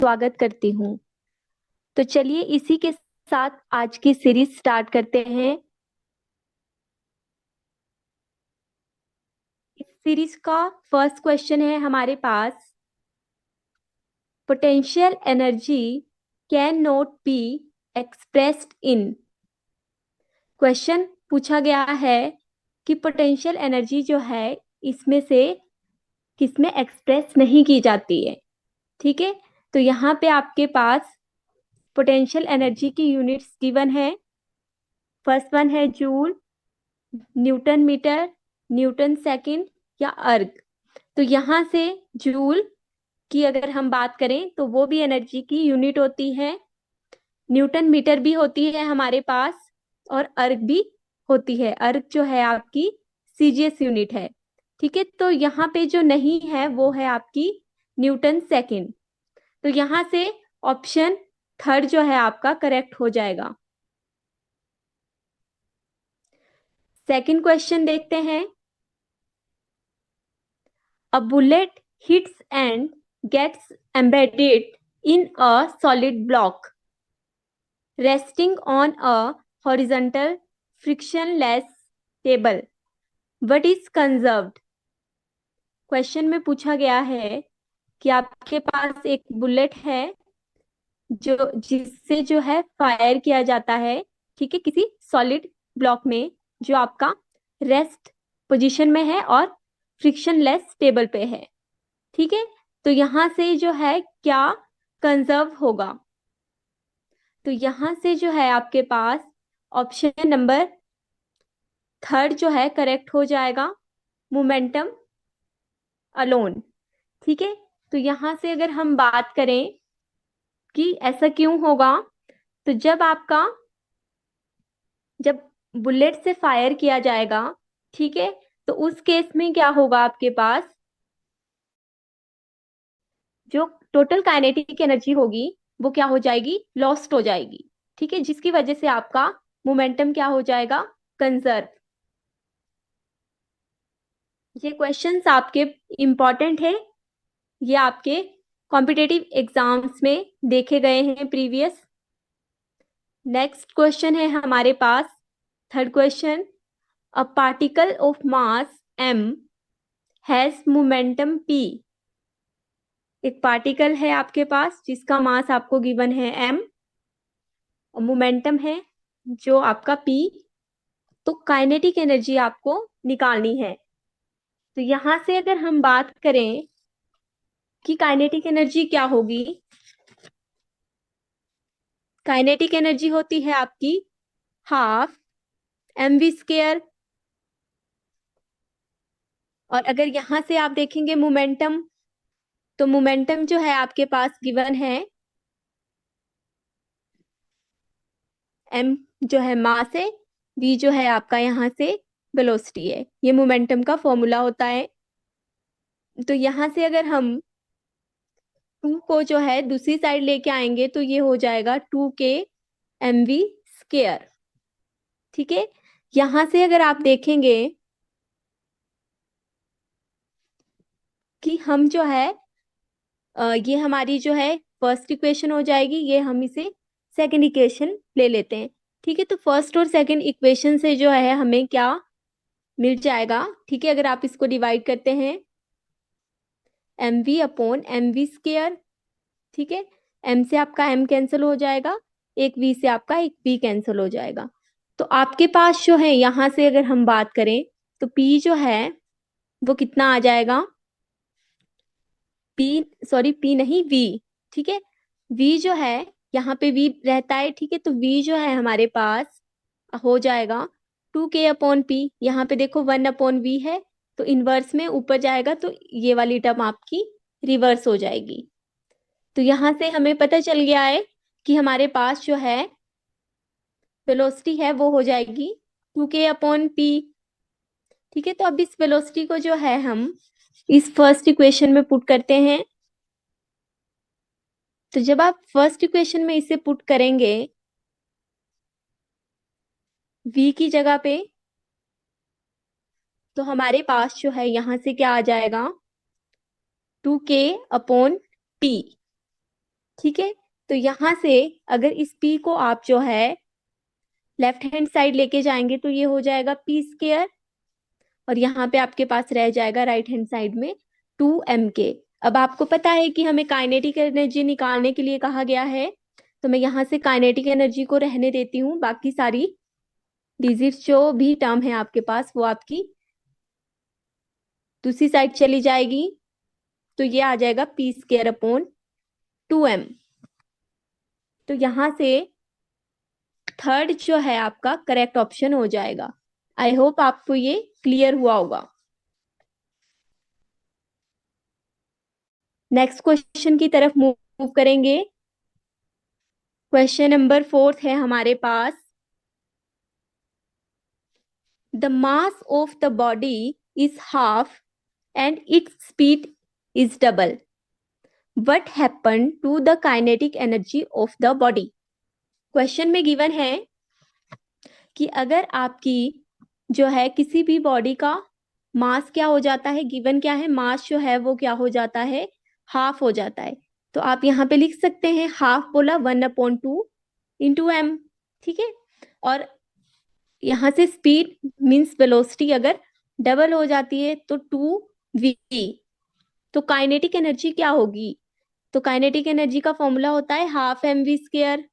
स्वागत करती हूँ। तो चलिए इसी के साथ आज की सीरीज स्टार्ट करते हैं। इस सीरीज का फर्स्ट क्वेश्चन है हमारे पास, potential energy can not be expressed in. Question पूछा गया है कि पोटेंशियल एनर्जी जो है इसमें से किसमें एक्सप्रेस नहीं की जाती है। ठीक है, तो यहाँ पे आपके पास पोटेंशियल एनर्जी की यूनिट्स गिवन है। फर्स्ट वन है joule, newton metre, newton second या अर्ग। तो यहाँ से जूल की अगर हम बात करें तो वो भी एनर्जी की यूनिट होती है, न्यूटन मीटर भी होती है हमारे पास, और अर्ग भी होती है। अर्ग जो है आपकी सीजीएस यूनिट है। ठीक है, तो यहाँ पे जो नहीं है वो है आपकी न्यूटन सेकंड। तो यहाँ से ऑप्शन थर्ड जो है आपका करेक्ट हो जाएगा। सेकंड क्वेश्चन देखते हैं। A bullet hits and gets embedded in a solid block resting on a horizontal frictionless table. What is conserved? Question में पूछा गया है कि आपके पास एक बुलेट है जो जिससे जो है फायर किया जाता है, ठीक है, किसी सॉलिड ब्लॉक में जो आपका रेस्ट पोजीशन में है और फ्रिक्शनलेस टेबल पे है। ठीक है, तो यहां से जो है क्या कंजर्व होगा? तो यहां से जो है आपके पास ऑप्शन नंबर थर्ड जो है करेक्ट हो जाएगा, मोमेंटम अलोन। ठीक है, तो यहां से अगर हम बात करें कि ऐसा क्यों होगा, तो जब बुलेट से फायर किया जाएगा, ठीक है, तो उस केस में क्या होगा, आपके पास जो टोटल काइनेटिक एनर्जी होगी वो क्या हो जाएगी, लॉस्ट हो जाएगी। ठीक है, जिसकी वजह से आपका मोमेंटम क्या हो जाएगा, कंजर्व। ये क्वेश्चंस आपके इंपॉर्टेंट है, ये आपके कॉम्पिटेटिव एग्जाम्स में देखे गए हैं प्रीवियस। नेक्स्ट क्वेश्चन है हमारे पास, third question, a particle of mass m has momentum p। एक पार्टिकल है आपके पास जिसका मास आपको गिवन है m और मोमेंटम है जो आपका p। तो काइनेटिक एनर्जी आपको निकालनी है। तो यहां से अगर हम बात करें कि काइनेटिक एनर्जी क्या होगी, काइनेटिक एनर्जी होती है आपकी हाफ mv स्क्वायर। और अगर यहां से आप देखेंगे मोमेंटम, तो मोमेंटम जो है आपके पास गिवन है, m जो है मास है, v जो है आपका यहाँ से वेलोसिटी है। ये मोमेंटम का फॉर्मूला होता है। तो यहां से अगर हम 2 को जो है दूसरी साइड लेके आएंगे तो ये हो जाएगा 2k mv स्क्वायर। ठीक है, यहां से अगर आप देखेंगे कि हम जो है ये हमारी जो है फर्स्ट इक्वेशन हो जाएगी, ये हम इसे सेकंड इक्वेशन ले लेते हैं। ठीक है, तो फर्स्ट और सेकंड इक्वेशन से जो है हमें क्या मिल जाएगा, ठीक है, अगर आप इसको डिवाइड करते हैं mv/mv स्क्वायर। ठीक है, m से आपका m कैंसिल हो जाएगा, एक v से आपका एक v कैंसिल हो जाएगा। तो आपके पास जो है यहां से अगर हम बात करें तो p जो है वो कितना आ जाएगा, p, सॉरी p नहीं v। ठीक है, v जो है यहाँ पे v रहता है। ठीक है, तो v जो है हमारे पास हो जाएगा 2k/p। यहाँ पे देखो 1/v है, तो इनवर्स में ऊपर जाएगा तो ये वाली टर्म आपकी रिवर्स हो जाएगी। तो यहां से हमें पता चल गया है कि हमारे पास जो है वेलोसिटी है वो हो जाएगी 2k/p। ठीक है, तो अब इस वेलोसिटी को जो है हम इस फर्स्ट इक्वेशन में पुट करते हैं। तो जब आप फर्स्ट इक्वेशन में इसे पुट करेंगे v की जगह पे, तो हमारे पास जो है यहां से क्या आ जाएगा, 2k/p। ठीक है, तो यहां से अगर इस P को आप जो है लेफ्ट हैंड साइड लेके जाएंगे तो ये हो जाएगा P², और यहाँ पे आपके पास रह जाएगा राइट हैंड साइड में 2mk। अब आपको पता है कि हमें काइनेटिक एनर्जी निकालने के लिए कहा गया है, तो मैं यहाँ से काइनेटिक एनर्जी को रहने देती हूँ, बाकी सारी डिजिट्स जो भी टर्म है आपके पास वो आपकी दूसरी साइड चली जाएगी, तो ये आ जाएगा P²/2m। तो यहां से थर्ड जो है आपका करेक्ट ऑप्शन हो जाएगा। आई होप आपको ये क्लियर हुआ होगा। नेक्स्ट क्वेश्चन की तरफ मूव करेंगे। क्वेश्चन नंबर 4 है हमारे पास, the mass of the body is half and its speed is double, what happen to the kinetic energy of the body. Question में गिवन है कि अगर आपकी जो है किसी भी बॉडी का मास क्या हो जाता है, गिवन क्या है, मास जो है वो क्या हो जाता है, हाफ हो जाता है। तो आप यहाँ पे लिख सकते हैं, हाफ बोला 1/2 × m, ठीक है। और यहाँ से स्पीड मींस वेलोसिटी अगर डबल हो जाती है तो 2v। तो काइनेटिक एनर्जी क्या होगी, तो काइनेटिक एनर्जी का फॉर्मूला होता है ½ mv²।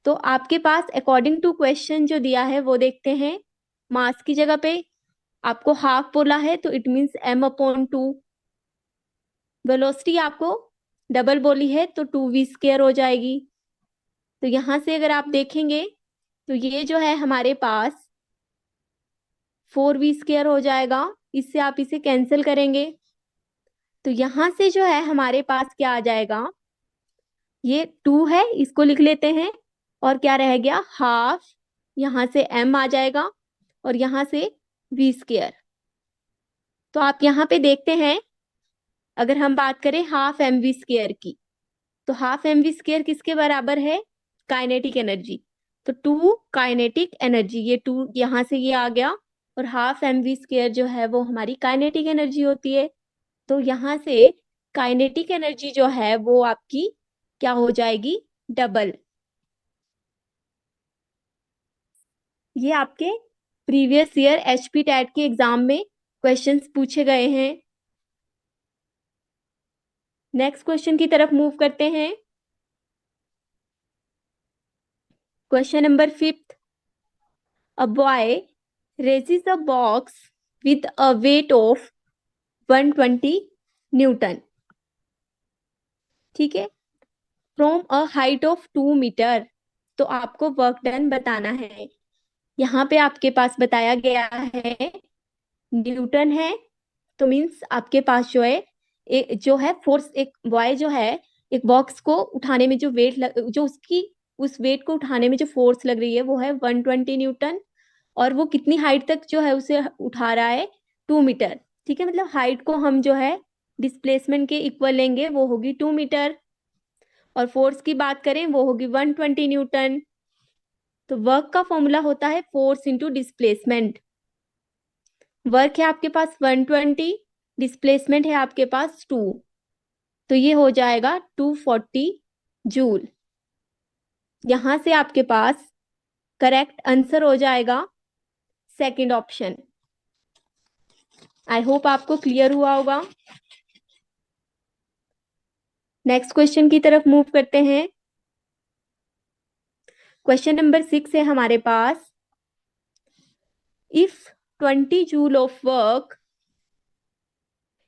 तो आपके पास अकॉर्डिंग टू क्वेश्चन जो दिया है वो देखते हैं, मास की जगह पे आपको हाफ बोला है तो इट मींस m/2। वेलोसिटी आपको डबल बोली है तो 2v² हो जाएगी। तो यहां से अगर आप देखेंगे तो ये जो है हमारे पास 4v² हो जाएगा, इससे आप इसे कैंसिल करेंगे तो यहां से जो है हमारे पास क्या आ जाएगा, ये 2 है इसको लिख लेते हैं, और क्या रह गया हाफ, यहां से m आ जाएगा और यहां से v²। तो आप यहाँ पे देखते हैं, अगर हम बात करें ½ mv² की, तो ½ mv² किसके बराबर है, काइनेटिक एनर्जी। तो 2 काइनेटिक एनर्जी, ये 2 यहां से ये आ गया, और ½ mv² जो है वो हमारी काइनेटिक एनर्जी होती है। तो यहां से काइनेटिक एनर्जी जो है वो आपकी क्या हो जाएगी, डबल। ये आपके प्रीवियस ईयर HP टैट के एग्जाम में क्वेश्चंस पूछे गए हैं। नेक्स्ट क्वेश्चन की तरफ मूव करते हैं। Question number 5, a boy raises a box with a weight of 120 newton, ठीक है, from a height of 2 metre. तो आपको वर्क डन बताना है। यहाँ पे आपके पास बताया गया है न्यूटन है, तो मीन्स आपके पास जो है जो है फोर्स, एक बॉय जो है एक बॉक्स को उठाने में जो जो उसकी उस वेट को उठाने में जो फोर्स लग रही है वो है 120 न्यूटन, और वो कितनी हाइट तक जो है उसे उठा रहा है, 2 मीटर, ठीक है। मतलब हाइट को हम जो है डिस्प्लेसमेंट के इक्वल लेंगे, वो होगी 2 मीटर, और फोर्स की बात करें वो होगी 120 न्यूटन। तो वर्क का फॉर्मूला होता है फोर्स इंटू डिस्प्लेसमेंट। वर्क है आपके पास 120, डिस्प्लेसमेंट है आपके पास 2, तो ये हो जाएगा 240 जूल। यहां से आपके पास करेक्ट आंसर हो जाएगा सेकंड ऑप्शन। आई होप आपको क्लियर हुआ होगा। नेक्स्ट क्वेश्चन की तरफ मूव करते हैं। क्वेश्चन नंबर 6 है हमारे पास, if 20 joule of work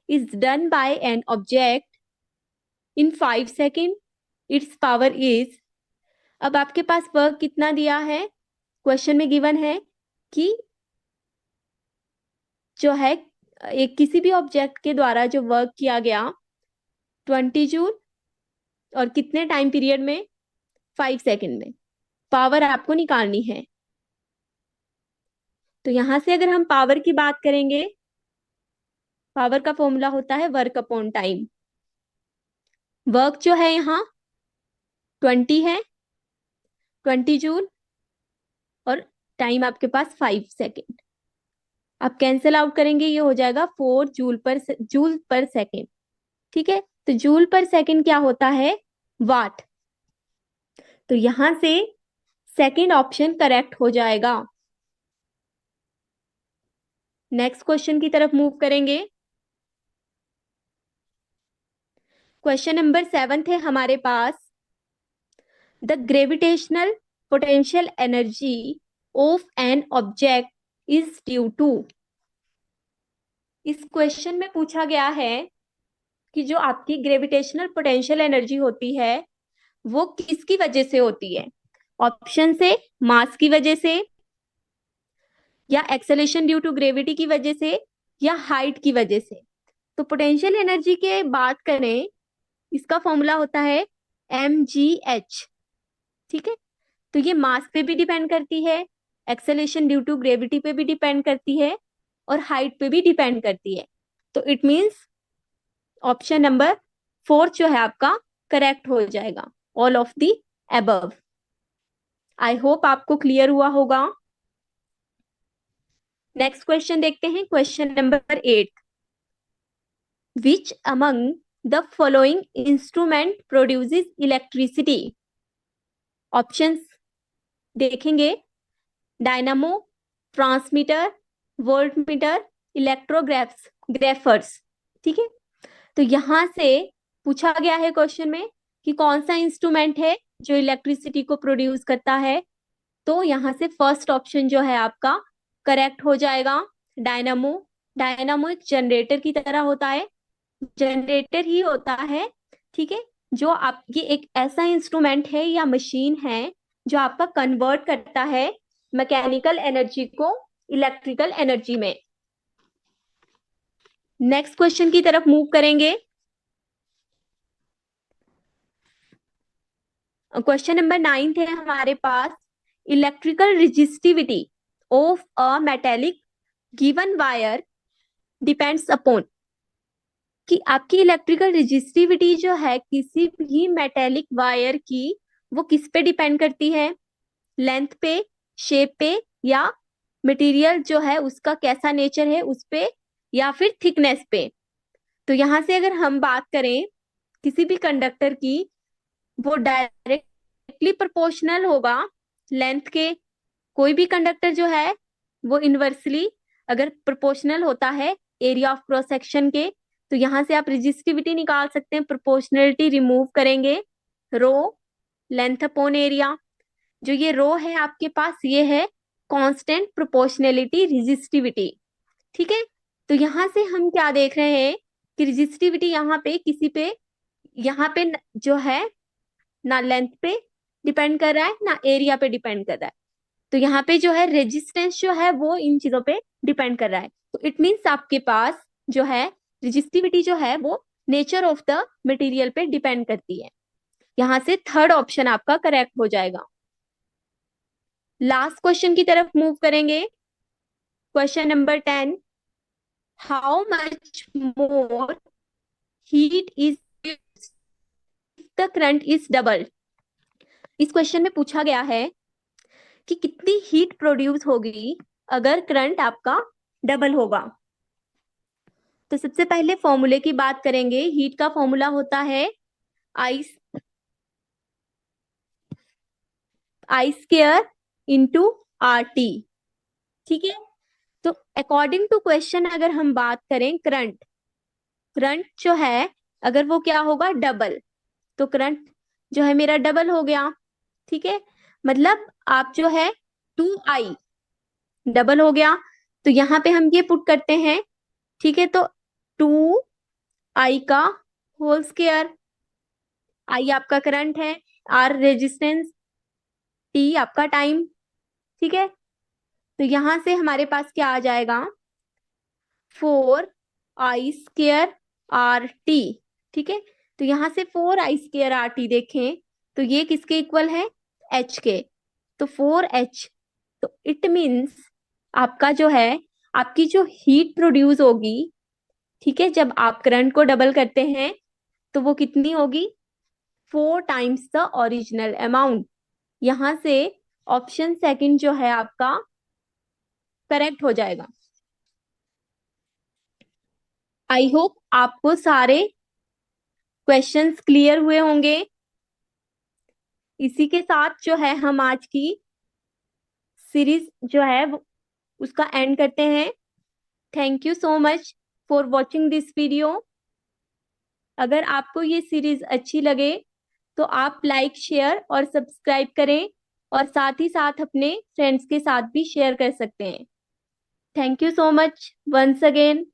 is done by an object in 5 second, its power is. अब आपके पास वर्क कितना दिया है, क्वेश्चन में गिवन है कि जो है एक किसी भी ऑब्जेक्ट के द्वारा जो वर्क किया गया 20 जूल और कितने टाइम पीरियड में, 5 सेकेंड में, पावर आपको निकालनी है। तो यहां से अगर हम पावर की बात करेंगे, पावर का फॉर्मूला होता है वर्क अपॉन टाइम। वर्क जो है यहाँ 20 है, 20 जूल, और टाइम आपके पास 5 सेकेंड। आप कैंसिल आउट करेंगे, ये हो जाएगा 4 जूल पर सेकेंड, ठीक है। तो जूल पर सेकेंड क्या होता है, वाट। तो यहां से सेकंड ऑप्शन करेक्ट हो जाएगा। नेक्स्ट क्वेश्चन की तरफ मूव करेंगे। क्वेश्चन नंबर 7 है हमारे पास। The gravitational potential energy of an object is due to. इस क्वेश्चन में पूछा गया है कि जो आपकी ग्रेविटेशनल पोटेंशियल एनर्जी होती है वो किसकी वजह से होती है। ऑप्शन से मास की वजह से, या एक्सेलेरेशन ड्यू टू ग्रेविटी की वजह से, या हाइट की वजह से। तो पोटेंशियल एनर्जी के बात करें, इसका फॉर्मूला होता है mgh। ठीक है, तो ये मास पे भी डिपेंड करती है, एक्सेलेरेशन ड्यू टू ग्रेविटी पे भी डिपेंड करती है, और हाइट पे भी डिपेंड करती है। तो इट मींस ऑप्शन नंबर 4 जो है आपका करेक्ट हो जाएगा, all of the above. I hope आपको क्लियर हुआ होगा। नेक्स्ट क्वेश्चन देखते हैं, question number 8। Which among the following instrument produces electricity. Options देखेंगे, डायनामो, ट्रांसमीटर, वोल्टमीटर, इलेक्ट्रोग्राफ्स ग्राफर्स। ठीक है, तो यहां से पूछा गया है क्वेश्चन में कि कौन सा इंस्ट्रूमेंट है जो इलेक्ट्रिसिटी को प्रोड्यूस करता है। तो यहां से फर्स्ट ऑप्शन जो है आपका करेक्ट हो जाएगा, डायनामो। डायनामो एक जनरेटर की तरह होता है, जनरेटर ही होता है। ठीक है, जो आप, ये एक ऐसा इंस्ट्रूमेंट है या मशीन है जो आपका कन्वर्ट करता है मैकेनिकल एनर्जी को इलेक्ट्रिकल एनर्जी में। नेक्स्ट क्वेश्चन की तरफ मूव करेंगे। क्वेश्चन नंबर 9 है हमारे पास। Electrical resistivity of a metallic given wire depends upon. कि आपकी इलेक्ट्रिकल रेजिस्टिविटी जो है किसी भी मेटेलिक वायर की, वो किस पे डिपेंड करती है, लेंथ पे, शेप पे, या मटेरियल जो है उसका कैसा नेचर है उस पे, या फिर थिकनेस पे। तो यहां से अगर हम बात करें किसी भी कंडक्टर की, वो डायरेक्टली प्रोपोर्शनल होगा लेंथ के। कोई भी कंडक्टर जो है वो इनवर्सली अगर प्रोपोर्शनल होता है एरिया ऑफ क्रॉस सेक्शन के। तो यहां से आप रेजिस्टिविटी निकाल सकते हैं, प्रोपोर्शनलिटी रिमूव करेंगे, रो लेंथ अपॉन एरिया। जो ये रो है आपके पास, ये है कांस्टेंट प्रोपोर्शनलिटी रेजिस्टिविटी। ठीक है, तो यहां से हम क्या देख रहे हैं कि रेजिस्टिविटी यहाँ पे किसी पे, यहाँ पे जो है ना लेंथ पे डिपेंड कर रहा है ना एरिया पे डिपेंड कर रहा है। तो यहाँ पे जो है रेजिस्टेंस जो है वो इन चीजों पे डिपेंड कर रहा है। तो इट मीन्स आपके पास जो है रेजिस्टिविटी जो है वो नेचर ऑफ द मटेरियल पे डिपेंड करती है। यहाँ से थर्ड ऑप्शन आपका करेक्ट हो जाएगा। लास्ट क्वेश्चन की तरफ मूव करेंगे। Question number 10। How much more heat is the current is double. इस क्वेश्चन में पूछा गया है कि कितनी हीट प्रोड्यूस होगी अगर करंट आपका डबल होगा। तो सबसे पहले फॉर्मूले की बात करेंगे। हीट का फॉर्मूला होता है आई स्क्वायर इंटू आर टी। ठीक है, तो अकॉर्डिंग टू क्वेश्चन अगर हम बात करें, करंट करंट जो है अगर वो क्या होगा, डबल, तो करंट जो है मेरा डबल हो गया। ठीक है, मतलब आप जो है 2i डबल हो गया। तो यहाँ पे हम ये पुट करते हैं। ठीक है, तो 2i का होल स्क्वायर, आई आपका करंट है, आर रेजिस्टेंस, टी आपका टाइम। ठीक है, तो यहां से हमारे पास क्या आ जाएगा, 4i² आर टी। ठीक है, तो यहां से 4i² आर टी देखें तो ये किसके इक्वल है, h के। तो 4h, तो इट मीन्स आपका जो है, आपकी जो हीट प्रोड्यूस होगी, ठीक है, जब आप करंट को डबल करते हैं तो वो कितनी होगी, 4 टाइम्स द ओरिजिनल अमाउंट। यहां से ऑप्शन सेकंड जो है आपका करेक्ट हो जाएगा। आई होप आपको सारे क्वेश्चंस क्लियर हुए होंगे। इसी के साथ जो है हम आज की सीरीज जो है उसका एंड करते हैं। Thank you so much for watching this video. अगर आपको ये सीरीज अच्छी लगे तो आप लाइक, शेयर और सब्सक्राइब करें, और साथ ही साथ अपने फ्रेंड्स के साथ भी शेयर कर सकते हैं। Thank you so much once again.